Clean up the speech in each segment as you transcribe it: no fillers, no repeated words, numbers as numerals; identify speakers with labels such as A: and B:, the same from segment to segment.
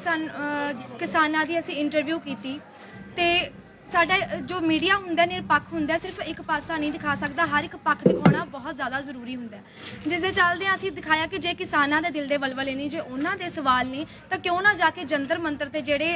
A: किसानां दी असीं इंटरव्यू कीती ते साडा जो मीडिया हुंदा निरपक्ष हुंदा, सिर्फ एक पासा नहीं दिखा सकता, हर एक पक्ष दिखाना बहुत ज़्यादा जरूरी हुंदा है। जिस दे चलदे असीं दिखाया कि जे किसानां दे दिल दे वलवले ने, जे उन्हां दे सवाल ने, तां क्यों ना जाके जंतर मंतर ते जेहड़े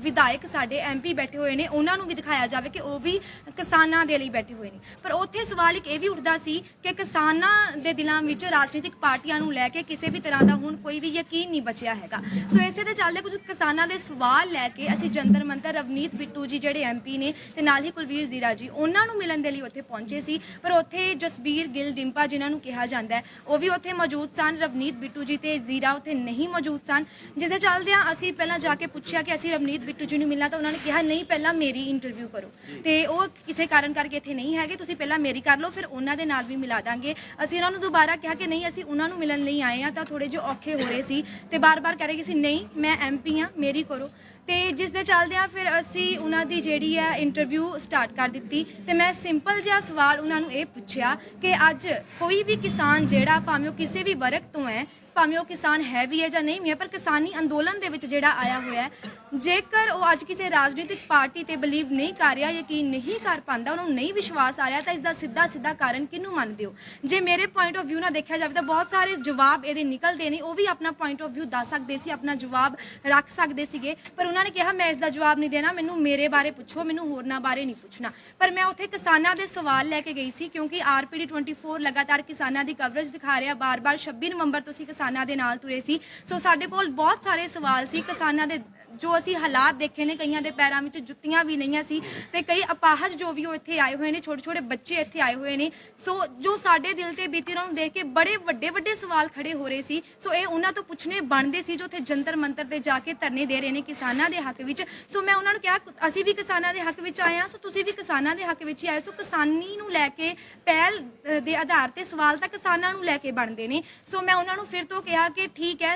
A: विधायक साडे MP बैठे हुए ने उन्हां नूं भी दिखाया जावे कि वो भी किसानां दे लई बैठे हुए ने। पर उत्थे सवाल एक ये भी उठदा सी कि किसानां दे दिलां विच राजनीतिक पार्टियां नूं लैके किसी भी तरह दा हुण कोई भी यकीन नहीं बचिया हैगा। सो इसे दे चलदे कुछ किसानां दे सवाल लैके असीं जंतर मंतर रवनीत बिट्टू जी जेहड़े MP ने ते नाल ही कुलवीर जीरा जी उन्हां नूं मिलन दे लई उत्थे पहुंचे सी। पर उत्थे जसबीर गिल डिंपा जिन्हां नूं कहा जांदा है वो भी उत्थे मौजूद सन, रवनीत बिट्टू जी ते जीरा उत्थे नहीं मौजूद सन। जिस दे चलदे असीं पहलां जाके पुछया कि असीं रवनीत बिट्टू जी नूं मिलना, तां उन्हां ने कहा नहीं पहलां मेरी इंटरव्यू करो ते वो किसी कारण करके इत्थे नहीं हैगे, तुसीं पहलां मेरी कर लो फिर उन्हां दे नाल भी मिला दांगे। असीं उन्हां नूं दुबारा कहा कि नहीं असीं उन्हां नूं मिलन लई आए हां, तां थोड़े जो औखे हो रहे सी ते बार-बार कह रहे कि नहीं मैं MP हां मेरी करो। तो जिस दे चलदे फिर असी उन्हां दी जिहड़ी है इंटरव्यू स्टार्ट कर दी ते मैं सिंपल जिहा सवाल उन्हां नूं ये पुछया कि अज कोई भी किसान जिहड़ा भावें किसी भी वर्ग तो है, भावें किसान है भी है या नहीं भी है, पर किसानी अंदोलन दे विच जिहड़ा आया होया है, जेकर वो अज किसी राजनीतिक पार्टी ते बिलीव नहीं कर रहा, यकीन नहीं कर पाता, उन्होंने नहीं विश्वास आ रहा, तो इसका सीधा सीधा कारण किनू मानते हो? जे मेरे पॉइंट ऑफ व्यू ना देखा जाए तो बहुत सारे जवाब ये निकलते नहीं, वो भी अपना पॉइंट ऑफ व्यू दस सकते सी, अपना जवाब रख सकते थे, पर उन्होंने कहा मैं इसका जवाब नहीं देना, मैनू मेरे बारे पुछो, मैनू होरना बारे नहीं पुछना। पर मैं उत्थे किसानां दे सवाल लैके गई सी, क्योंकि RPD 24 लगातार किसानां दी कवरेज दिखा रहा, बार बार 26 नवंबर तो असीं किसानां दे नाल तुरे सी। सो साडे कोल बहुत सारे सवाल सी किसानां दे, जो असी हालात देखे ने, कईयां दे पैरां विच जुत्तियां भी नहीं सी ते कई अपाहज जो भी इत्थे आए हुए ने, छोटे छोटे बच्चे इत्थे आए हुए ने। सो जो साडे दिल ते बीती उन्हां नूं देख के बड़े वड्डे वड्डे सवाल खड़े हो रहे सी। सो ये उन्हां तो पुछने बनदे सी जो उत्थे जंतर मंतर ते जाके धरने दे रहे ने किसानां दे हक विच। सो मैं उन्हां नूं कहा असी भी किसानां दे हक विच आए हां, सो तुसीं भी किसानां दे हक विच ही आए। सो किसानी नूं लैके पहल दे आधार ते सवाल तां किसानां नूं लैके बनदे ने। सो मैं उन्हां नूं फिर तो कहा कि ठीक है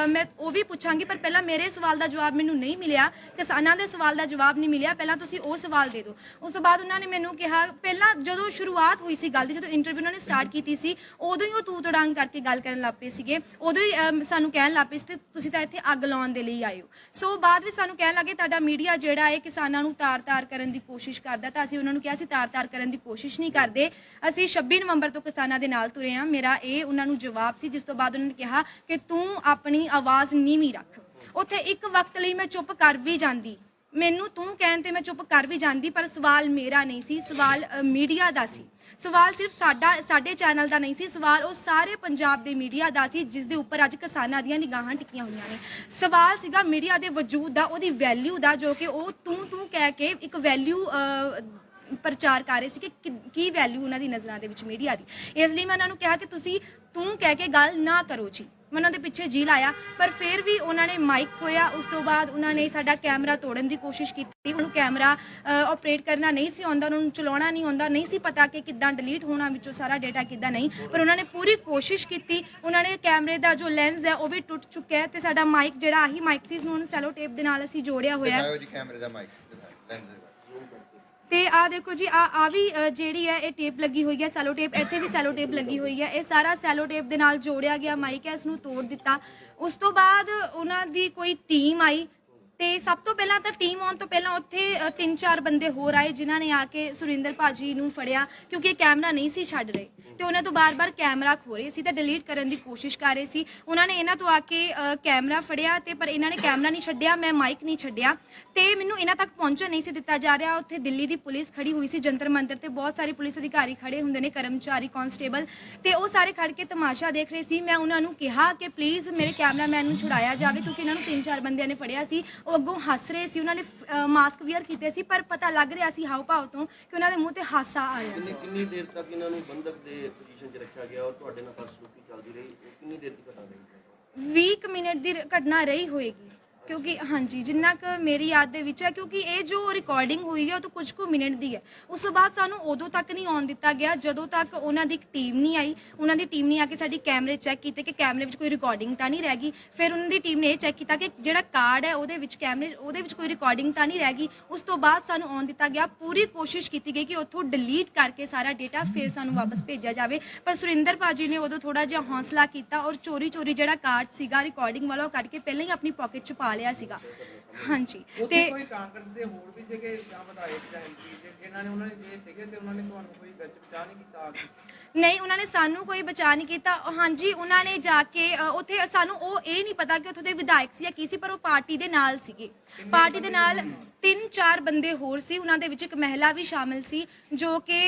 A: मैं वो भी पुछांगी, पर पहला मेरे सवाल दा जवाब नहीं मिलिया, किसानां दे सवाल दा जवाब नहीं मिलिया, पहला तुसीं वो सवाल दे दो। उस तो बाद उन्होंने मैनू कहा, पहला जो शुरुआत हुई सी गल दी, जो इंटरव्यू उन्होंने स्टार्ट की सी, उदों ही वो तू तड़ांग करके गल करन लग पे सीगे, उदों ही सानू कहन लग पे सी तुसीं तां इत्थे अग लाउण दे लई आए हो। सो बाद विच सानू कहन लगे तुहाडा मीडिया जिहड़ा है किसानां नू तार तार करन दी कोशिश करदा, तां असीं उन्हां नू कहा असीं तार तार करन दी कोशिश नहीं करदे, असीं 26 नवंबर तो किसानां दे नाल तुरे हां। मेरा ये उन्हां नू जवाब सी, जिस तो बाद उन्होंने कहा कि तू अपनी आवाज़ नीवीं रख। उत्थे एक वक्त लई मैं चुप कर भी जांदी, मैनू तू कहन ते मैं चुप कर भी जांदी, पर सवाल मेरा नहीं सी, सवाल मीडिया दा सी। सवाल सिर्फ साडे चैनल का नहीं सी, सवाल वो सारे पंजाब दे मीडिया दा सी, जिस दे उपर अज किसानां दीयां निगाहां टिकियां हुईयां ने। सवाल सीगा मीडिया दे वजूद दा, ओहदी वैल्यू दा, जो कि वो तू कह के एक वैल्यू प्रचार कर रहे थे कि की वैल्यू उन्होंने दी नज़रां दे विच मीडिया दी। इसलिए मैं उन्होंने कहा कि तुसीं तू कह के गल ना करो जी, मैं उन्होंने पिछे जी लाया, पर फिर भी उन्होंने माइक खोया। उस तो बाद उन्होंने साडा कैमरा तोड़न की कोशिश की, उन्होंने कैमरा ऑपरेट करना नहीं सी आउंदा, उन्होंने चलाउणा नहीं आउंदा, नहीं सी पता कि किद्दां डिलीट होना विचों सारा डेटा किद्दां नहीं, पर उन्होंने पूरी कोशिश की। उन्होंने कैमरे का जो लेंस है वो भी टुट चुका है, तो साडा माइक जिहड़ा आही माइक सी उन्होंने सैलो टेप दे नाल असीं जोड़िया होया। ते आ देखो जी आ भी जिहड़ी है ये टेप लगी हुई है, सैलो टेप, इत्थे भी सैलो टेप लगी हुई है, ये सारा सैलो टेप दे नाल जोड़िया गया माइक है, इसनूं तोड़ दिता। उस तो बाद उन्हां दी कोई टीम आई, ते सब तो पहला तो टीम आउण तो पहला उत्थे 3-4 बंदे होर आए, जिन्हां ने आके सुरिंदर भाजी नूं फड़िया, क्योंकि कैमरा नहीं सी छड्ड रहे, तो उन्होंने तो बार बार कैमरा खो रहे सी, डिलीट करने की कोशिश कर रहे सी। उन्होंने इन्हां तो आके कैमरा फड़िया, ते पर इन्हां ने कैमरा नहीं छड्डिया, मैं माइक नहीं छड्डिया, ते मैनू इन्हां तक पहुंचण नहीं सी दिता जा रहा। उत्थे दिल्ली की पुलिस खड़ी हुई सी जंतर मंतर ते, बहुत सारे पुलिस अधिकारी खड़े हुंदे ने, कर्मचारी कांस्टेबल, ते वो सारे खड़ के तमाशा देख रहे सी। मैं उन्होंने कहा कि प्लीज़ मेरे कैमरामैन नूं छुड़ाया जाए, क्योंकि इन्होंने 3-4 बंदियां ने फड़िया सी, वो अगों हस रहे सी, उन्होंने मास्क वियर कीते सी, पर पता लग रहा सी हाव भाव तो कि उन्होंने मूँह ते हासा आ रहा सी।
B: कितनी देर तक इन्होंने बंधक दे पोजीशन 'च रखा गया और तुहाडे नाल बदसलूकी चलदी रही, कितनी देर की घटना रही?
A: 20 मिनट की घटना रही होएगी, क्योंकि हाँ जी जिन्ना क मेरी याद दे विच है, क्योंकि ये जो रिकॉर्डिंग हुई है तो कुछ को मिनट की है। उस तो बाद सानू उदों तक नहीं आउण दिता गया जदों तक उन्हां दी टीम नहीं आई। उन्हां दी टीम ने आके साडी कैमरे चैक कीते कि कैमरे विच कोई रिकॉर्डिंग तो नहीं रह गई। फिर उन्हां दी टीम ने चैक किया कि जिहड़ा कार्ड है उहदे विच कैमरे उहदे विच कोई रिकॉर्डिंग तो नहीं रह गई। उस तो बाद सानू आउण दिता गया, पूरी कोशिश की गई कि उत्थों डिलीट करके सारा डेटा फिर सानू वापस भेजा जाए। पर सुरिंदर भाजी ने उदों थोड़ा जिहा हौसला किया और चोरी चोरी जिहड़ा कार्ड सीगा रिकॉर्डिंग वाला कट के पहले ही अपनी पॉकेट च पा ਲਿਆ ਸੀਗਾ। ਹਾਂਜੀ
C: ਤੇ ਕੋਈ ਕਾਂਗਰਸ ਦੇ ਹੋਰ ਵੀ ਸੀਗੇ ਜਾਂ ਵਿਧਾਇਕ ਜਾਂ ਐਮਪੀ ਜਿਨ੍ਹਾਂ ਨੇ ਉਹਨਾਂ ਨੇ ਜੇ ਸੀਗੇ ਤੇ ਉਹਨਾਂ ਨੇ ਤੁਹਾਨੂੰ ਕੋਈ ਵਿੱਚ ਬਚਾ ਨਹੀਂ ਕੀਤਾ?
A: ਨਹੀਂ, ਉਹਨਾਂ ਨੇ ਸਾਨੂੰ ਕੋਈ ਬਚਾ ਨਹੀਂ ਕੀਤਾ। ਹਾਂਜੀ, ਉਹਨਾਂ ਨੇ ਜਾ ਕੇ ਉੱਥੇ ਸਾਨੂੰ ਉਹ ਇਹ ਨਹੀਂ ਪਤਾ ਕਿ ਉੱਥੋਂ ਦੇ ਵਿਧਾਇਕ ਸੀ ਜਾਂ ਕੀ ਸੀ, ਪਰ ਉਹ ਪਾਰਟੀ ਦੇ ਨਾਲ ਸੀਗੇ। ਪਾਰਟੀ ਦੇ ਨਾਲ 3-4 ਬੰਦੇ ਹੋਰ ਸੀ, ਉਹਨਾਂ ਦੇ ਵਿੱਚ ਇੱਕ ਮਹਿਲਾ ਵੀ ਸ਼ਾਮਿਲ ਸੀ ਜੋ ਕਿ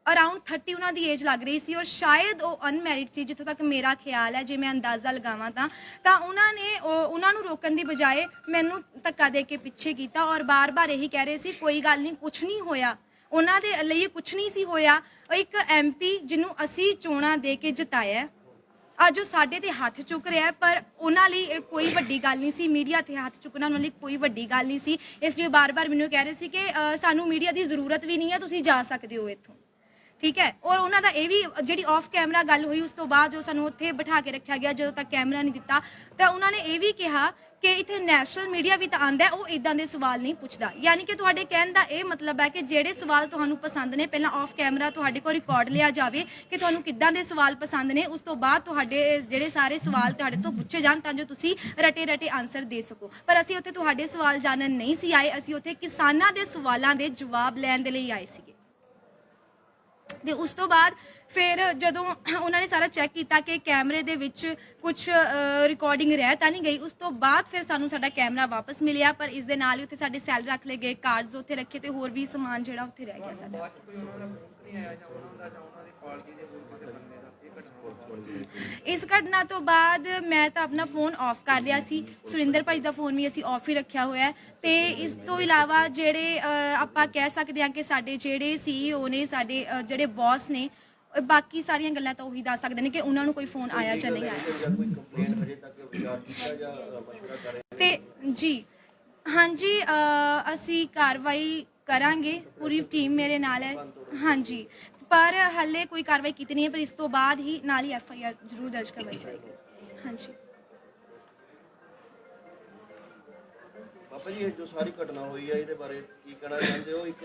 A: ਅਰਾਊਂਡ 30 ਉਹਨਾਂ ਦੀ ਏਜ ਲੱਗ ਰਹੀ ਸੀ ਔਰ ਸ਼ਾਇਦ ਉਹ ਅਨਮੈਰਿਡ ਸੀ, ਜਿੱਥੋਂ ਤੱਕ ਮੇਰਾ ਖਿਆਲ ਹੈ, ਜੇ ਮੈਂ ਅੰਦਾਜ਼ਾ ਲਗਾਵਾਂ ਤਾਂ ਉਹਨਾਂ ਨੇ ਉਹਨਾਂ ਨੂੰ ਰੋਕਣ ਦੀ ਬਜਾਏ ਮੈਨੂੰ ਧੱਕਾ ਦੇ ਕੇ ਪਿੱਛੇ ਕੀਤਾ ਔਰ ਬਾਰ-ਬਾਰ ਇਹੀ ਕਹਿ ਰਹੇ ਸੀ ਕੋਈ ਗੱਲ ਨਹੀਂ, ਕੁਝ ਨਹੀਂ ਹੋਇਆ। ਉਹਨਾਂ ਦੇ ਲਈ ਕੁਝ ਨਹੀਂ ਸੀ ਹੋਇਆ। ਇੱਕ ਐਮਪੀ ਜਿਹਨੂੰ ਅਸੀਂ ਚੋਣਾਂ ਦੇ ਕੇ ਜਿਤਾਇਆ, ਅੱਜ ਉਹ ਸਾਡੇ ਤੇ ਹੱਥ ਚੁੱਕ ਰਿਹਾ, ਪਰ ਉਹਨਾਂ ਲਈ ਇਹ ਕੋਈ ਵੱਡੀ ਗੱਲ ਨਹੀਂ ਸੀ। ਮੀਡੀਆ ਤੇ ਹੱਥ ਚੁੱਕਣਾ ਉਹਨਾਂ ਲਈ ਕੋਈ ਵੱਡੀ ਗੱਲ ਨਹੀਂ ਸੀ। ਇਸ ਲਈ ਬਾਰ-ਬਾਰ ਮੈਨੂੰ ਕਹਿ ਰਹੇ ਸੀ ਕਿ ਸਾਨੂੰ ਮੀਡੀਆ ਦੀ ਜ਼ਰੂਰਤ ਵੀ ਨਹੀਂ ਹੈ, ਤੁਸੀਂ ਜਾ ਸਕਦੇ ਹੋ ਇੱਥੋਂ, ਠੀਕ ਹੈ। ਔਰ ਉਹਨਾਂ ਦਾ ਇਹ ਵੀ ਜਿਹੜੀ ਆਫ ਕੈਮਰਾ ਗੱਲ ਹੋਈ, ਉਸ ਤੋਂ ਬਾਅਦ ਜੋ ਸਾਨੂੰ ਉੱਥੇ ਬਿਠਾ ਕੇ ਰੱਖਿਆ ਗਿਆ ਜਦੋਂ ਤੱਕ ਕੈਮਰਾ ਨਹੀਂ ਦਿੱਤਾ, ਤਾਂ ਉਹਨਾਂ ਨੇ ਇਹ ਵੀ ਕਿਹਾ ਕਿ ਇੱਥੇ ਨੈਸ਼ਨਲ ਮੀਡੀਆ ਵੀ ਤਾਂ ਆਂਦਾ, ਉਹ ਇਦਾਂ ਦੇ ਸਵਾਲ ਨਹੀਂ ਪੁੱਛਦਾ। ਯਾਨੀ ਕਿ ਤੁਹਾਡੇ ਕਹਿਣ ਦਾ ਇਹ ਮਤਲਬ ਹੈ ਕਿ ਜਿਹੜੇ ਸਵਾਲ ਤੁਹਾਨੂੰ ਪਸੰਦ ਨੇ, ਪਹਿਲਾਂ ਆਫ ਕੈਮਰਾ ਤੁਹਾਡੇ ਕੋਲ ਰਿਕਾਰਡ ਲਿਆ ਜਾਵੇ ਕਿ ਤੁਹਾਨੂੰ ਕਿੱਦਾਂ ਦੇ ਸਵਾਲ ਪਸੰਦ ਨੇ, ਉਸ ਤੋਂ ਬਾਅਦ ਤੁਹਾਡੇ ਜਿਹੜੇ ਸਾਰੇ ਸਵਾਲ ਤੁਹਾਡੇ ਤੋਂ ਪੁੱਛੇ ਜਾਣ ਤਾਂ ਜੋ ਤੁਸੀਂ ਰਟੇ ਆਨਸਰ ਦੇ ਸਕੋ। ਪਰ ਅਸੀਂ ਉੱਥੇ ਤੁਹਾਡੇ ਸਵਾਲ ਜਾਣਨ ਨਹੀਂ ਸੀ ਆਏ, ਅਸੀਂ ਉੱਥੇ ਕਿਸਾਨਾਂ ਦੇ ਸਵਾਲਾਂ ਦੇ ਜਵਾਬ ਲੈਣ ਦੇ ਲਈ ਆਏ ਸੀਗੇ। ਤੇ ਉਸ ਤੋਂ ਬਾਅਦ ਫਿਰ ਜਦੋਂ ਉਹਨਾਂ ਨੇ ਸਾਰਾ ਚੈੱਕ ਕੀਤਾ ਕਿ ਕੈਮਰੇ ਦੇ ਵਿੱਚ ਕੁਝ ਰਿਕਾਰਡਿੰਗ ਰਹਿ ਤਾਂ ਨਹੀਂ ਗਈ, ਉਸ ਤੋਂ ਬਾਅਦ ਫਿਰ ਸਾਨੂੰ ਸਾਡਾ ਕੈਮਰਾ ਵਾਪਸ ਮਿਲਿਆ। ਪਰ ਇਸ ਦੇ ਨਾਲ ਹੀ ਉੱਥੇ ਸਾਡੇ ਸੈੱਲ ਰੱਖ ਲਏ ਗਏ, ਕਾਰਡਸ ਉੱਥੇ ਰੱਖੇ ਤੇ ਹੋਰ ਵੀ ਸਮਾਨ ਜਿਹੜਾ ਉੱਥੇ ਰਹਿ ਗਿਆ ਸਾਡਾ। ਇਸ ਘਟਨਾ ਤੋਂ ਬਾਅਦ ਮੈਂ ਤਾਂ ਆਪਣਾ ਫੋਨ ਆਫ ਕਰ ਲਿਆ ਸੀ। ਸੁਰਿੰਦਰ ਭਾਈ ਦਾ ਫੋਨ ਵੀ ਅਸੀਂ ਆਫ ਹੀ ਰੱਖਿਆ ਹੋਇਆ। ਤੇ ਇਸ ਤੋਂ ਇਲਾਵਾ ਜਿਹੜੇ ਆਪਾਂ ਕਹਿ ਸਕਦੇ ਹਾਂ ਕਿ ਸਾਡੇ ਜਿਹੜੇ CEO ਨੇ, ਸਾਡੇ ਜਿਹੜੇ ਬੌਸ ਨੇ, ਬਾਕੀ ਸਾਰੀਆਂ ਗੱਲਾਂ ਤਾਂ ਉਹੀ ਦੱਸ ਸਕਦੇ ਨੇ ਕਿ ਉਹਨਾਂ ਨੂੰ ਕੋਈ ਫੋਨ ਆਇਆ ਜਾਂ ਨਹੀਂ ਆਇਆ। ਤੇ ਜੀ ਹਾਂਜੀ, ਅਸੀਂ ਕਾਰਵਾਈ ਕਰਾਂਗੇ, ਪੂਰੀ ਟੀਮ ਮੇਰੇ ਨਾਲ ਹੈ। ਹਾਂਜੀ, ਪਰ ਹਾਲੇ ਕੋਈ ਕਾਰਵਾਈ ਕੀਤੀ ਨਹੀਂ ਹੈ, ਪਰ ਇਸ ਤੋਂ ਬਾਅਦ ਹੀ ਨਾਲ ਹੀ FIR ਜ਼ਰੂਰ ਦਰਜ ਕਰਵਾਈ ਜਾਏਗੀ। ਹਾਂਜੀ
B: ਬਾਬਾ ਜੀ, ਇਹ ਜੋ ਸਾਰੀ ਘਟਨਾ ਹੋਈ ਹੈ ਇਹਦੇ ਬਾਰੇ ਕੀ ਕਹਿਣਾ ਚਾਹੁੰਦੇ ਹੋ? ਇੱਕ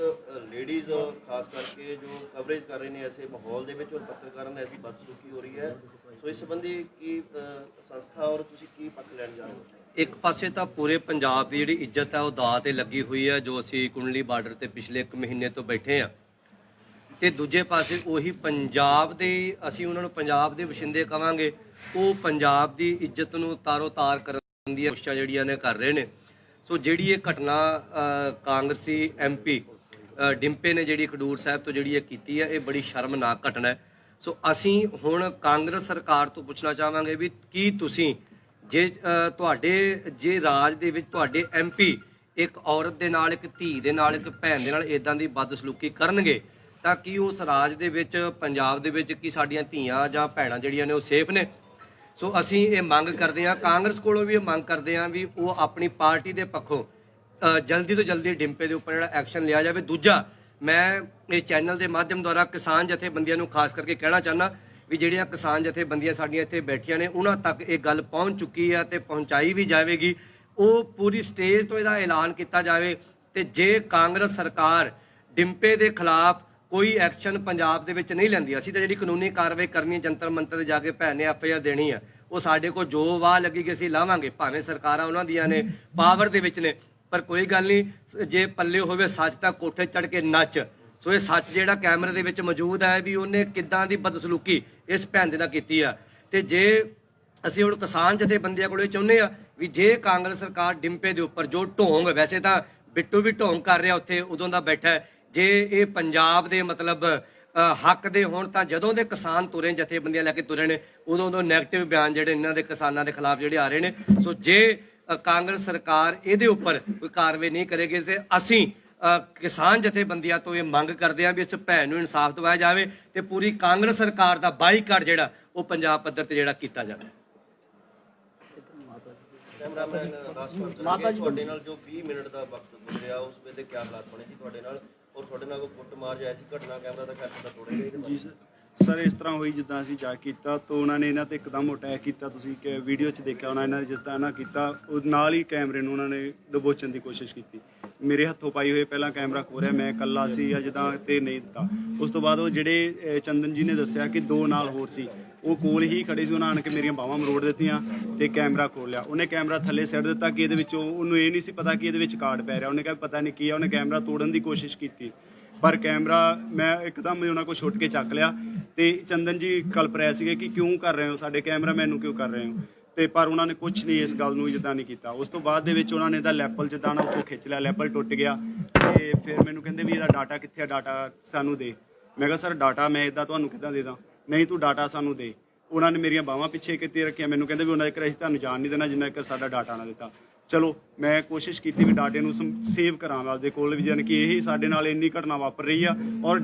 B: ਲੇਡੀਜ਼ ਖਾਸ ਕਰਕੇ ਜੋ ਕਵਰੇਜ ਕਰ ਰਹੇ ਨੇ ਐਸੇ ਮਾਹੌਲ ਦੇ ਵਿੱਚ, ਔਰ ਪੱਤਰਕਾਰਾਂ ਨਾਲ ਐਸੀ ਬਦਸਲੂਕੀ ਹੋ ਰਹੀ ਹੈ, ਸੋ ਇਸ ਸੰਬੰਧੀ ਕੀ ਸੰਸਥਾ ਔਰ ਤੁਸੀਂ ਕੀ ਪੱਖ ਲੈਣ ਜਾ ਰਹੇ ਹੋ?
D: ਇੱਕ ਪਾਸੇ ਤਾਂ ਪੂਰੇ ਪੰਜਾਬ ਦੀ ਜਿਹੜੀ ਇੱਜ਼ਤ ਹੈ ਉਹ ਦਾਅ ਤੇ ਲੱਗੀ ਹੋਈ ਹੈ, ਜੋ ਅਸੀਂ ਕੁੰਡਲੀ ਬਾਰਡਰ ਤੇ ਪਿਛਲੇ 1 ਮਹੀਨੇ ਤੋਂ ਬੈਠੇ ਹਾਂ। ਤੇ ਦੂਜੇ ਪਾਸੇ ਉਹੀ ਪੰਜਾਬ ਦੇ, ਅਸੀਂ ਉਹਨਾਂ ਨੂੰ ਪੰਜਾਬ ਦੇ ਵਸਿੰਦੇ ਕਵਾਂਗੇ, ਉਹ ਪੰਜਾਬ ਦੀ ਇੱਜ਼ਤ ਨੂੰ ਤਾਰੋ ਤਾਰ ਕਰਨ ਦੀਆਂ ਕੋਸ਼ਿਸ਼ਾਂ ਜਿਹੜੀਆਂ ਨੇ ਕਰ ਰਹੇ ਨੇ। ਸੋ ਜਿਹੜੀ ਇਹ ਘਟਨਾ ਕਾਂਗਰਸੀ MP ਡਿੰਪੇ ਨੇ ਜਿਹੜੀ ਖਡੂਰ ਸਾਹਿਬ ਤੋਂ ਜਿਹੜੀ ਇਹ ਕੀਤੀ ਹੈ, ਇਹ ਬੜੀ ਸ਼ਰਮਨਾਕ ਘਟਨਾ ਹੈ। ਸੋ ਅਸੀਂ ਹੁਣ ਕਾਂਗਰਸ ਸਰਕਾਰ ਤੋਂ ਪੁੱਛਣਾ ਚਾਹਾਂਗੇ ਵੀ ਕੀ ਤੁਸੀਂ ਜੇ ਰਾਜ ਦੇ ਵਿੱਚ ਤੁਹਾਡੇ MP ਇੱਕ ਔਰਤ ਦੇ ਨਾਲ, ਇੱਕ ਧੀ ਦੇ ਨਾਲ, ਇੱਕ ਭੈਣ ਦੇ ਨਾਲ ਇਦਾਂ ਦੀ ਬਦਸਲੂਕੀ ਕਰਨਗੇ ਤਾਂ ਕੀ ਉਸ ਰਾਜ ਦੇ ਵਿੱਚ, ਪੰਜਾਬ ਦੇ ਵਿੱਚ ਕੀ ਸਾਡੀਆਂ ਧੀਆਂ ਜਾਂ ਭੈਣਾਂ ਜਿਹੜੀਆਂ ਨੇ ਉਹ ਸੇਫ ਨੇ? ਸੋ ਅਸੀਂ ਇਹ ਮੰਗ ਕਰਦੇ ਹਾਂ, ਕਾਂਗਰਸ ਕੋਲੋਂ ਵੀ ਇਹ ਮੰਗ ਕਰਦੇ ਹਾਂ ਵੀ ਉਹ ਆਪਣੀ ਪਾਰਟੀ ਦੇ ਪੱਖੋਂ ਜਲਦੀ ਤੋਂ ਜਲਦੀ ਡਿੰਪੇ ਦੇ ਉੱਪਰ ਜਿਹੜਾ ਐਕਸ਼ਨ ਲਿਆ ਜਾਵੇ। ਦੂਜਾ, ਮੈਂ ਇਹ ਚੈਨਲ ਦੇ ਮਾਧਿਅਮ ਦੁਆਰਾ ਕਿਸਾਨ ਜਥੇਬੰਦੀਆਂ ਨੂੰ ਖਾਸ ਕਰਕੇ ਕਹਿਣਾ ਚਾਹੁੰਦਾ ਵੀ ਜਿਹੜੀਆਂ ਕਿਸਾਨ ਜਥੇਬੰਦੀਆਂ ਸਾਡੀਆਂ ਇੱਥੇ ਬੈਠੀਆਂ ਨੇ, ਉਹਨਾਂ ਤੱਕ ਇਹ ਗੱਲ ਪਹੁੰਚ ਚੁੱਕੀ ਹੈ ਤੇ ਪਹੁੰਚਾਈ ਵੀ ਜਾਵੇਗੀ। ਉਹ ਪੂਰੀ ਸਟੇਜ ਤੋਂ ਇਹਦਾ ਐਲਾਨ ਕੀਤਾ ਜਾਵੇ ਤੇ ਜੇ ਕਾਂਗਰਸ ਸਰਕਾਰ ਡਿੰਪੇ ਦੇ ਖਿਲਾਫ ਕੋਈ ਐਕਸ਼ਨ ਪੰਜਾਬ ਦੇ ਵਿੱਚ ਨਹੀਂ ਲੈਂਦੀ, ਅਸੀਂ ਤਾਂ ਜਿਹੜੀ ਕਾਨੂੰਨੀ ਕਾਰਵਾਈ ਕਰਨੀ ਹੈ, ਜੰਤਰ ਮੰਤਰ ਤੇ ਜਾ ਕੇ ਭੈਣ ਨੇ FIR ਦੇਣੀ ਹੈ, ਉਹ ਸਾਡੇ ਕੋਲ ਜੋ ਵਾਹ ਲੱਗੇਗੀ ਅਸੀਂ ਲਾਵਾਂਗੇ। ਭਾਵੇਂ ਸਰਕਾਰਾਂ ਉਹਨਾਂ ਦੀਆਂ ਨੇ, ਪਾਵਰ ਦੇ ਵਿੱਚ ਨੇ, ਪਰ ਕੋਈ ਗੱਲ ਨਹੀਂ, ਜੇ ਪੱਲੇ ਹੋਵੇ ਸੱਚ ਤਾਂ ਕੋਠੇ ਚੜ ਕੇ ਨੱਚ। ਸੋ ਇਹ ਸੱਚ ਜਿਹੜਾ ਕੈਮਰੇ ਦੇ ਵਿੱਚ ਮੌਜੂਦ ਹੈ ਵੀ ਉਹਨੇ ਕਿੱਦਾਂ ਦੀ ਬਦਸਲੂਕੀ ਇਸ ਭੈਣ ਦੇ ਨਾਲ ਕੀਤੀ ਆ। ਤੇ ਜੇ ਅਸੀਂ ਹੁਣ ਕਿਸਾਨ ਜਥੇਬੰਦੀਆਂ ਕੋਲ ਇਹ ਚਾਹੁੰਦੇ ਆ ਵੀ ਜੇ ਕਾਂਗਰਸ ਸਰਕਾਰ ਡਿੰਪੇ ਦੇ ਉੱਪਰ ਜੋ ਢੋਂਗ, ਵੈਸੇ ਤਾਂ ਬਿੱਟੂ ਵੀ ਢੋਂਗ ਕਰ ਰਿਹਾ ਉੱਥੇ ਉਦੋਂ ਦਾ ਬੈਠਾ, ਜੇ ਇਹ ਪੰਜਾਬ ਦੇ ਮਤਲਬ ਹੱਕ ਦੇ ਹੋਣ ਤਾਂ ਜਦੋਂ ਦੇ ਕਿਸਾਨ ਤੁਰੇ, ਜਥੇਬੰਦੀਆਂ ਲੈ ਕੇ ਤੁਰੇ ਨੇ, ਉਦੋਂ ਨੈਗੇਟਿਵ ਬਿਆਨ ਜਿਹੜੇ ਇਹਨਾਂ ਦੇ ਕਿਸਾਨਾਂ ਦੇ ਖਿਲਾਫ ਜਿਹੜੇ ਆ ਰਹੇ ਨੇ। ਸੋ ਜੇ ਕਾਂਗਰਸ ਸਰਕਾਰ ਇਹਦੇ ਉੱਪਰ ਕੋਈ ਕਾਰਵਾਈ ਨਹੀਂ ਕਰੇਗੀ ਤੇ ਅਸੀਂ ਕਿਸਾਨ ਜਥੇਬੰਦੀਆਂ ਤੋਂ ਇਹ ਮੰਗ ਕਰਦੇ ਹਾਂ ਵੀ ਇਸ ਭੈਣ ਨੂੰ ਇਨਸਾਫ ਦਿਵਾਇਆ ਜਾਵੇ ਤੇ ਪੂਰੀ ਕਾਂਗਰਸ ਸਰਕਾਰ ਦਾ ਬਾਈਕਾਟ ਜਿਹੜਾ ਉਹ ਪੰਜਾਬ ਪੱਧਰ ਤੇ ਜਿਹੜਾ ਕੀਤਾ ਜਾਵੇ।
B: ਕੈਮਰਾਮੈਨ ਤੁਹਾਡੇ ਨਾਲ ਜੋ 20 ਮਿੰਟ ਦਾ ਵਕਤ ਗੁਜ਼ਰਿਆ, ਉਸ ਵੇਲੇ ਕੀ ਹਾਲਾਤ ਬਣੇ ਸੀ ਤੁਹਾਡੇ ਨਾਲ, ਔਰ ਤੁਹਾਡੇ ਨਾਲ ਕੋਈ ਕੁੱਟਮਾਰ ਜਾਂ ਐਸੀ ਘਟਨਾ ਕੈਮਰਾ ਦਾ ਖੈਰ ਤੋੜੇ ਗਏ?
E: ਜੀ ਸਰ, ਸਰ ਇਸ ਤਰ੍ਹਾਂ ਹੋਈ ਜਿੱਦਾਂ ਅਸੀਂ ਜਾ ਕੀਤਾ ਤਾਂ ਉਹਨਾਂ ਨੇ ਇਹਨਾਂ ਤੇ ਇੱਕਦਮ ਅਟੈਕ ਕੀਤਾ। ਤੁਸੀਂ ਕਿ ਵੀਡੀਓ 'ਚ ਦੇਖਿਆ ਹੋਣਾ, ਇਹਨਾਂ ਨੇ ਜਿੱਦਾਂ ਨਾ ਕੀਤਾ ਉਹ ਨਾਲ ਹੀ ਕੈਮਰੇ ਨੂੰ ਉਹਨਾਂ ਨੇ ਦਬੋਚਣ ਦੀ ਕੋਸ਼ਿਸ਼ ਕੀਤੀ। ਮੇਰੇ ਹੱਥੋਂ ਪਾਈ ਹੋਏ ਪਹਿਲਾਂ ਕੈਮਰਾ ਖੋਰਿਆ, ਮੈਂ ਇਕੱਲਾ ਸੀ ਜਾਂ ਜਿੱਦਾਂ ਤੇ ਨਹੀਂ ਦਿੱਤਾ। ਉਸ ਤੋਂ ਬਾਅਦ ਉਹ ਜਿਹੜੇ ਚੰਦਨ ਜੀ ਨੇ ਦੱਸਿਆ ਕਿ 2 ਨਾਲ ਹੋਰ ਸੀ, ਉਹ ਕੋਲ ਹੀ ਖੜੇ ਸੀ। ਉਹਨਾਂ ਆਣ ਕੇ ਮੇਰੀਆਂ ਬਾਹਾਂ ਮਰੋੜ ਦਿੱਤੀਆਂ ਤੇ ਕੈਮਰਾ ਖੋਲ ਲਿਆ। ਉਹਨੇ ਕੈਮਰਾ ਥੱਲੇ ਸਿੱਟ ਦਿੱਤਾ ਕਿ ਇਹਦੇ ਵਿੱਚੋਂ ਉਹਨੂੰ ਇਹ ਨਹੀਂ ਸੀ ਪਤਾ ਕਿ ਇਹਦੇ ਵਿੱਚ ਕਾਰਡ ਪੈ ਰਿਹਾ। ਉਹਨੇ ਕਿਹਾ ਪਤਾ ਨਹੀਂ ਕੀ ਆ, ਉਹਨੇ ਕੈਮਰਾ ਤੋੜਨ ਦੀ ਕੋਸ਼ਿਸ਼ ਕੀਤੀ ਪਰ ਕੈਮਰਾ ਮੈਂ ਇੱਕਦਮ ਉਹਨਾਂ ਕੋਲ ਛੁੱਟ ਕੇ ਚੱਕ ਲਿਆ। ਤੇ ਚੰਦਨ ਜੀ ਕਲਪ ਰਹੇ ਸੀਗੇ ਕਿ ਕਿਉਂ ਕਰ ਰਹੇ ਹੋ, ਸਾਡੇ ਕੈਮਰਾਮੈਨ ਨੂੰ ਕਿਉਂ ਕਰ ਰਹੇ ਹੋ, ਤੇ ਪਰ ਉਹਨਾਂ ਨੇ ਕੁਝ ਨਹੀਂ ਇਸ ਗੱਲ ਨੂੰ ਜਿੱਦਾਂ ਨਹੀਂ ਕੀਤਾ। ਉਸ ਤੋਂ ਬਾਅਦ ਦੇ ਵਿੱਚ ਉਹਨਾਂ ਨੇ ਇਹਦਾ ਲੈਪਲ ਜਿੱਦਾਂ ਨਾ ਉੱਥੋਂ ਖਿੱਚ ਲਿਆ, ਲੈਪਲ ਟੁੱਟ ਗਿਆ। ਤੇ ਫਿਰ ਮੈਨੂੰ ਕਹਿੰਦੇ ਵੀ ਇਹਦਾ ਡਾਟਾ ਕਿੱਥੇ ਆ, ਡਾਟਾ ਸਾਨੂੰ ਦੇ। ਮੈਂ ਕਿਹਾ ਸਰ ਡਾਟਾ ਮੈਂ ਇੱਦਾਂ ਤੁਹਾਨੂੰ ਕਿੱਦਾਂ ਦੇ ਦਾਂ, ਨਹੀਂ ਤੂੰ ਡਾਟਾ ਸਾਨੂੰ ਦੇ। ਉਹਨਾਂ ਨੇ ਮੇਰੀਆਂ ਬਾਹਾਂ ਪਿੱਛੇ ਕੀਤੀ ਰੱਖੀਆਂ, ਮੈਨੂੰ ਕਹਿੰਦੇ ਵੀ ਉਹਨਾਂ ਦੇ ਘਰ ਅਸੀਂ ਤੁਹਾਨੂੰ ਜਾਣ ਨਹੀਂ ਦੇਣਾ ਜਿੰਨਾ ਚਿਰ ਸਾਡਾ ਡਾਟਾ ਨਾ ਦਿੱਤਾ। ਚਲੋ ਮੈਂ ਕੋਸ਼ਿਸ਼ ਕੀਤੀ ਵੀ ਡਾਟੇ ਨੂੰ ਸੇਵ ਕਰਾਂ ਆਪਦੇ ਕੋਲ, ਵੀ ਜਾਣੀ ਕਿ ਇਹੀ ਸਾਡੇ ਨਾਲ ਇੰਨੀ ਘਟਨਾ ਵਾਪਰ ਰਹੀ ਆ ਔਰ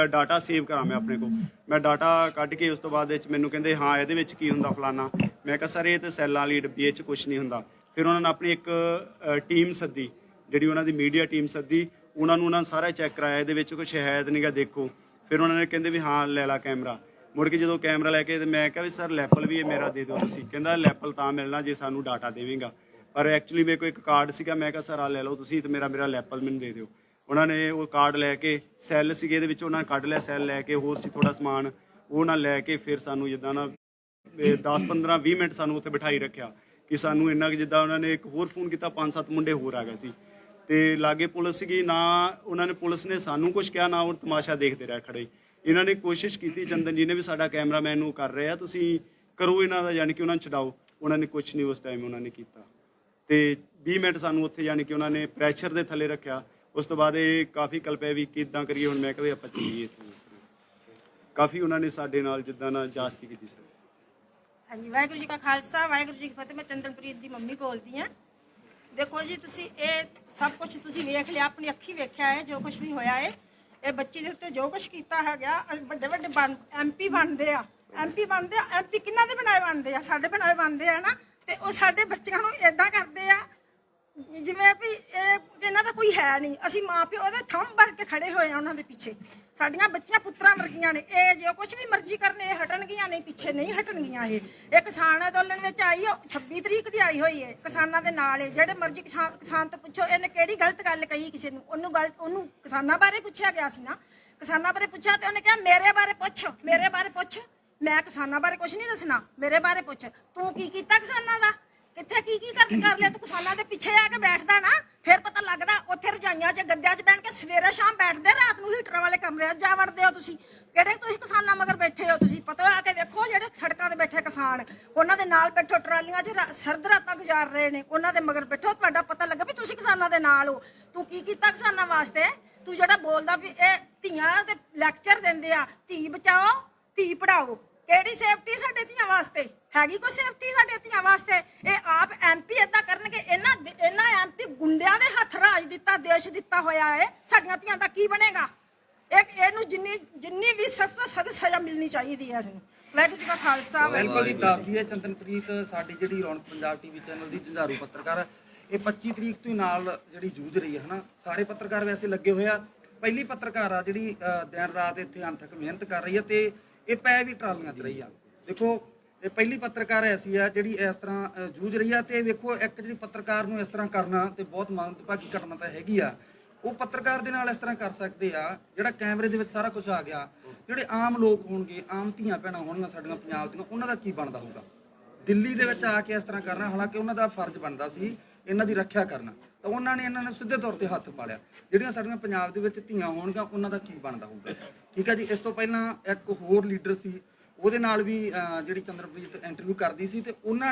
E: ਡਾਟਾ ਸੇਵ ਕਰਾਂ ਮੈਂ ਆਪਣੇ ਕੋਲ। ਮੈਂ ਡਾਟਾ ਕੱਢ ਕੇ ਉਸ ਤੋਂ ਬਾਅਦ ਵਿੱਚ ਮੈਨੂੰ ਕਹਿੰਦੇ ਹਾਂ ਇਹਦੇ ਵਿੱਚ ਕੀ ਹੁੰਦਾ ਫਲਾਨਾ। ਮੈਂ ਕਿਹਾ ਸਰ ਇਹ ਤਾਂ ਸੈੱਲਾਂ ਵਾਲੀ ਡੱਬੀ, ਇਹ 'ਚ ਕੁਛ ਨਹੀਂ ਹੁੰਦਾ। ਫਿਰ ਉਹਨਾਂ ਨੇ ਆਪਣੀ ਇੱਕ ਟੀਮ ਸੱਦੀ, ਜਿਹੜੀ ਉਹਨਾਂ ਦੀ ਮੀਡੀਆ ਟੀਮ ਸੱਦੀ। ਉਹਨਾਂ ਨੂੰ ਸਾਰਾ ਚੈੱਕ ਕਰਾਇਆ, ਇਹਦੇ ਵਿੱਚ ਕੁਛ ਹੈ ਤਾਂ ਨਹੀਂਗਾ ਦੇਖੋ। ਫਿਰ ਉਹਨਾਂ ਨੇ ਕਹਿੰਦੇ ਵੀ ਹਾਂ ਲੈ ਲਾ ਕੈਮਰਾ। ਮੁੜ ਕੇ ਜਦੋਂ ਕੈਮਰਾ ਲੈ ਕੇ ਤੇ ਮੈਂ ਕਿਹਾ ਵੀ ਸਰ ਲੈਪਲ ਵੀ ਇਹ ਮੇਰਾ ਦੇ ਦਿਓ ਤੁਸੀਂ। ਕਹਿੰਦਾ ਲੈਪਲ ਤਾਂ ਮਿਲਣਾ ਜੇ ਸਾਨੂੰ ਡਾਟਾ ਦੇਵੇਂਗਾ, ਪਰ ਐਕਚੁਅਲੀ ਮੇਰੇ ਕੋਲ ਇੱਕ ਕਾਰਡ ਸੀਗਾ। ਮੈਂ ਕਿਹਾ ਸਰ ਆ ਲੈ ਲਓ ਤੁਸੀਂ ਤੇ ਮੇਰਾ ਲੈਪਲ ਮੈਨੂੰ ਦੇ ਦਿਓ। ਉਹਨਾਂ ਨੇ ਉਹ ਕਾਰਡ ਲੈ ਕੇ, ਸੈੱਲ ਸੀਗੇ ਇਹਦੇ ਵਿੱਚ, ਉਹਨਾਂ ਨੇ ਕੱਢ ਲਿਆ ਸੈੱਲ ਲੈ ਕੇ, ਹੋਰ ਸੀ ਥੋੜਾ ਸਮਾਨ ਉਹ ਨਾਲ ਲੈ ਕੇ ਫਿਰ ਸਾਨੂੰ ਜਿੱਦਾਂ ਨਾ 10-15-20 ਮਿੰਟ ਸਾਨੂੰ ਉੱਥੇ ਬਿਠਾਈ ਰੱਖਿਆ ਕਿ ਸਾਨੂੰ ਇੰਨਾ ਕਿ ਜਿੱਦਾਂ ਉਹਨਾਂ ਨੇ ਇੱਕ ਹੋਰ ਫੋਨ ਕੀਤਾ, 5-7 ਮੁੰਡੇ ਹੋਰ ਆ ਗਏ ਸੀ ਤੇ ਲਾਗੇ ਪੁਲਿਸ ਸੀਗੀ। ਨਾ ਉਹਨਾਂ ਨੇ ਪੁਲਿਸ ਨੇ ਸਾਨੂੰ ਕੁਝ ਕਿਹਾ, ਨਾ ਉਹ ਤਮਾਸ਼ਾ ਦੇਖਦੇ ਰਹੇ ਖੜੇ। ਇਹਨਾਂ ਨੇ ਕੋਸ਼ਿਸ਼ ਕੀਤੀ ਚੰਦਨ ਜੀ ਨੇ ਵੀ ਸਾਡਾ ਕੈਮਰਾਮੈਨ ਨੂੰ ਕਰ ਰਹੇ ਆ, ਤੁਸੀਂ ਕਰੋ ਇਹਨਾਂ ਦਾ, ਯਾਨੀ ਕਿ ਉਹਨਾਂ ਨੂੰ ਛਡਾਓ। ਉਹਨਾਂ ਨੇ ਕੁਝ ਨਹੀਂ ਉਸ ਟਾਈਮ ਉਹਨਾਂ ਨੇ ਕੀਤਾ ਤੇ 20 ਮਿੰਟ ਸਾਨੂੰ ਉੱਥੇ ਯਾਨੀ ਕਿ ਉਹਨਾਂ ਨੇ ਪ੍ਰੈਸ਼ਰ ਦੇ ਥੱਲੇ ਰੱਖਿਆ। ਉਸ ਤੋਂ ਬਾਅਦ ਇਹ ਕਾਫੀ ਕਲਪੇ ਵੀ ਕਿੱਦਾਂ ਕਰੀਏ ਹੁਣ। ਮੈਂ ਕਿਹਾ ਵੀ ਆਪਾਂ ਚੱਲੀਏ ਇੱਥੋਂ। ਕਾਫੀ ਉਹਨਾਂ ਨੇ ਸਾਡੇ ਨਾਲ ਜਿੱਦਾਂ ਨਾ ਜਾਸਤੀ ਕੀਤੀ ਸਰ।
F: ਹਾਂਜੀ, ਵਾਹਿਗੁਰੂ ਜੀ ਕਾ ਖਾਲਸਾ, ਵਾਹਿਗੁਰੂ ਜੀ ਕੀ ਫਤਿਹ। ਮੈਂ ਚੰਦਨਪ੍ਰੀਤ ਦੀ ਮੰਮੀ ਬੋਲਦੀ ਹਾਂ। ਦੇਖੋ ਜੀ, ਤੁਸੀਂ ਇਹ ਸਭ ਕੁਝ ਤੁਸੀਂ ਵੇਖ ਲਿਆ, ਆਪਣੀ ਅੱਖੀ ਵੇਖਿਆ ਹੈ ਜੋ ਕੁਝ ਵੀ ਹੋਇਆ ਹੈ। ਇਹ ਬੱਚੀ ਦੇ ਉੱਤੇ ਜੋ ਕੁਝ ਕੀਤਾ ਹੈਗਾ, ਵੱਡੇ ਵੱਡੇ ਐਮਪੀ ਬਣਦੇ ਆ, ਐਮਪੀ ਕਿਹਨਾਂ ਦੇ ਬਣਾਏ ਬਣਦੇ ਆ, ਸਾਡੇ ਬਣਾਏ ਬਣਦੇ ਆ ਨਾ। ਤੇ ਉਹ ਸਾਡੇ ਬੱਚਿਆਂ ਨੂੰ ਇਦਾਂ ਕਰਦੇ ਆ ਜਿਵੇਂ ਵੀ ਇਹਨਾਂ ਦਾ ਕੋਈ ਹੈ ਨਹੀਂ। ਅਸੀਂ ਮਾਂ ਪਿਓ ਉਹਦੇ ਥੰਮ ਭਰ ਕੇ ਖੜੇ ਹੋਏ ਆ ਉਹਨਾਂ ਦੇ ਪਿੱਛੇ। ਸਾਡੀਆਂ ਬੱਚੀਆਂ ਪੁੱਤਰਾਂ ਵਰਗੀਆਂ ਨੇ। ਇਹ ਜੋ ਕੁਝ ਵੀ ਮਰਜ਼ੀ ਕਰਨੇ ਇਹ ਹਟਣਗੀਆਂ ਨਹੀਂ, ਪਿੱਛੇ ਨਹੀਂ ਹਟਣਗੀਆਂ। ਇਹ ਕਿਸਾਨ ਅੰਦੋਲਨ ਵਿੱਚ ਆਈ ਹੈ, 26 ਤਰੀਕ ਦੀ ਆਈ ਹੋਈ ਹੈ, ਕਿਸਾਨਾਂ ਦੇ ਨਾਲ ਹੈ। ਜਿਹੜੇ ਮਰਜ਼ੀ ਕਿਸਾਨ ਤੋਂ ਪੁੱਛੋ ਇਹਨੇ ਕਿਹੜੀ ਗਲਤ ਗੱਲ ਕਹੀ ਕਿਸੇ ਨੂੰ। ਉਹਨੂੰ ਕਿਸਾਨਾਂ ਬਾਰੇ ਪੁੱਛਿਆ ਗਿਆ ਸੀ ਨਾ, ਕਿਸਾਨਾਂ ਬਾਰੇ ਪੁੱਛਿਆ ਤੇ ਉਹਨੇ ਕਿਹਾ ਮੇਰੇ ਬਾਰੇ ਪੁੱਛ, ਮੇਰੇ ਬਾਰੇ ਪੁੱਛ। ਮੈਂ ਕਿਸਾਨਾਂ ਬਾਰੇ ਕੁਝ ਨਹੀਂ ਦੱਸਣਾ, ਮੇਰੇ ਬਾਰੇ ਪੁੱਛ। ਤੂੰ ਕੀ ਕੀਤਾ ਕਿਸਾਨਾਂ ਦਾ, ਕਿੱਥੇ ਕੀ ਕਰ ਲਿਆ ਤੂੰ? ਕਿਸਾਨਾਂ ਦੇ ਪਿੱਛੇ ਆ ਕੇ ਬੈਠਦਾ ਨਾ, ਫਿਰ ਪਤਾ ਲੱਗਦਾ। ਉੱਥੇ ਰਜਾਈਆਂ 'ਚ ਗੱਦਿਆਂ 'ਚ ਬੈਠ ਕੇ ਸਵੇਰੇ ਸ਼ਾਮ ਬੈਠਦੇ, ਰਾਤ ਨੂੰ ਹੀਟਰ ਵਾਲੇ ਕਮਰਿਆਂ 'ਚ ਜਾ ਵੜਦੇ ਹੋ ਤੁਸੀਂ। ਕਿਹੜੇ ਤੁਸੀਂ ਕਿਸਾਨਾਂ ਮਗਰ ਬੈਠੇ ਹੋ? ਤੁਸੀਂ ਪਤਾ ਆ ਕੇ ਵੇਖੋ ਜਿਹੜੇ ਸੜਕਾਂ ਤੇ ਬੈਠੇ ਕਿਸਾਨ, ਉਹਨਾਂ ਦੇ ਨਾਲ ਬੈਠੋ, ਟਰਾਲੀਆਂ 'ਚ ਸਰਦ ਰਾਤਾਂ ਗੁਜ਼ਾਰ ਰਹੇ ਨੇ, ਉਹਨਾਂ ਦੇ ਮਗਰ ਬੈਠੋ। ਤੁਹਾਡਾ ਪਤਾ ਲੱਗਾ ਵੀ ਤੁਸੀਂ ਕਿਸਾਨਾਂ ਦੇ ਨਾਲ ਹੋ। ਤੂੰ ਕੀ ਕੀਤਾ ਕਿਸਾਨਾਂ ਵਾਸਤੇ? ਤੂੰ ਜਿਹੜਾ ਬੋਲਦਾ ਵੀ ਇਹ ਧੀਆਂ ਤੇ ਲੈਕਚਰ ਦਿੰਦੇ ਆ, ਧੀ ਬਚਾਓ ਧੀ ਪੜਾਓ। ਕਿਹੜੀ ਸੇਫਟੀ ਸਾਡੇ ਧੀਆਂ ਵਾਸਤੇ ਹੈਗੀ? ਕੋਈ ਸੇਫਟੀ ਸਾਡੇ ਧੀਆਂ ਵਾਸਤੇ? ਇਹ ਆਪ ਐਮਪੀ ਏਦਾਂ ਕਰਨਗੇ। ਇਹਨਾਂ ਐਮਪੀ ਗੁੰਡਿਆਂ ਦੇ ਹੱਥ ਰਾਜ ਦਿੱਤਾ, ਦੇਸ਼ ਦਿੱਤਾ ਹੋਇਆ ਹੈ। ਸਾਡੀਆਂ ਧੀਆਂ ਦਾ ਕੀ ਬਣੇਗਾ? ਇਹਨੂੰ ਜਿੰਨੀ ਵੀ ਸਖਤ ਤੋਂ ਸਖਤ ਸਜ਼ਾ ਮਿਲਣੀ ਚਾਹੀਦੀ ਹੈ। ਇਸਨੂੰ ਵਾਹਿਗੁਰੂ ਜੀ ਕਾ ਖਾਲਸਾ।
C: ਬਿਲਕੁਲ ਜੀ, ਦੱਸਦੀ ਹੈ ਚੰਦਨਪ੍ਰੀਤ ਸਾਡੀ ਜਿਹੜੀ ਰੌਣਕ ਪੰਜਾਬ ਟੀਵੀ ਚੈਨਲ ਦੀ ਜੰਝਾਰੂ ਪੱਤਰਕਾਰ ਹੈ। ਇਹ 25 ਤਰੀਕ ਤੋਂ ਨਾਲ ਜਿਹੜੀ ਜੂਝ ਰਹੀ ਹੈ ਹਨਾ। ਸਾਰੇ ਪੱਤਰਕਾਰ ਵੈਸੇ ਲੱਗੇ ਹੋਏ ਆ। ਪਹਿਲੀ ਪੱਤਰਕਾਰ ਆ ਜਿਹੜੀ ਦਿਨ ਰਾਤ ਇੱਥੇ ਅਣਥੱਕ ਮਿਹਨਤ ਕਰ ਰਹੀ ਹੈ ਤੇ ਇਹ ਪੈ ਵੀ ਟਰਾਲੀਆਂ 'ਚ ਰਹੀ ਆ। ਦੇਖੋ ਇਹ ਪਹਿਲੀ ਪੱਤਰਕਾਰ ਐਸੀ ਆ ਜਿਹੜੀ ਇਸ ਤਰ੍ਹਾਂ ਜੂਝ ਰਹੀ ਆ। ਤੇ ਵੇਖੋ ਇੱਕ ਜਿਹੜੀ ਪੱਤਰਕਾਰ ਨੂੰ ਇਸ ਤਰ੍ਹਾਂ ਕਰਨਾ ਤੇ ਬਹੁਤ ਮੰਦਭਾਗੀ ਘਟਨਾ ਤਾਂ ਹੈਗੀ ਆ। ਉਹ ਪੱਤਰਕਾਰ ਦੇ ਨਾਲ ਇਸ ਤਰ੍ਹਾਂ ਕਰ ਸਕਦੇ ਆ ਜਿਹੜਾ ਕੈਮਰੇ ਦੇ ਵਿੱਚ ਸਾਰਾ ਕੁਝ ਆ ਗਿਆ। ਜਿਹੜੇ ਆਮ ਲੋਕ ਹੋਣਗੇ, ਆਮ ਧੀਆਂ ਭੈਣਾਂ ਹੋਣਗੀਆਂ ਸਾਡੀਆਂ ਪੰਜਾਬ ਦੀਆਂ, ਉਹਨਾਂ ਦਾ ਕੀ ਬਣਦਾ ਹੋਊਗਾ? ਦਿੱਲੀ ਦੇ ਵਿੱਚ ਆ ਕੇ ਇਸ ਤਰ੍ਹਾਂ ਕਰਨਾ, ਹਾਲਾਂਕਿ ਉਹਨਾਂ ਦਾ ਫਰਜ਼ ਬਣਦਾ ਸੀ ਇਹਨਾਂ ਦੀ ਰੱਖਿਆ ਕਰਨਾ, ਤਾਂ ਉਹਨਾਂ ਨੇ ਇਹਨਾਂ ਨੂੰ ਸਿੱਧੇ ਤੌਰ ਤੇ ਹੱਥ ਪਾ ਲਿਆ। ਜਿਹੜੀਆਂ ਸਾਡੀਆਂ ਪੰਜਾਬ ਦੇ ਵਿੱਚ ਧੀਆਂ ਹੋਣਗੀਆਂ ਉਹਨਾਂ ਦਾ ਕੀ ਬਣਦਾ ਹੋਊਗਾ? ਠੀਕ ਹੈ ਜੀ। ਇਸ ਤੋਂ ਪਹਿਲਾਂ ਇੱਕ ਹੋਰ ਲੀਡਰ ਸੀ, ਉਹਦੇ ਨਾਲ ਵੀ ਜਿਹੜੀ ਚੰਦਨਪ੍ਰੀਤ ਇੰਟਰਵਿਊ ਕਰਦੀ ਸੀ ਤੇ ਉਹਨਾਂ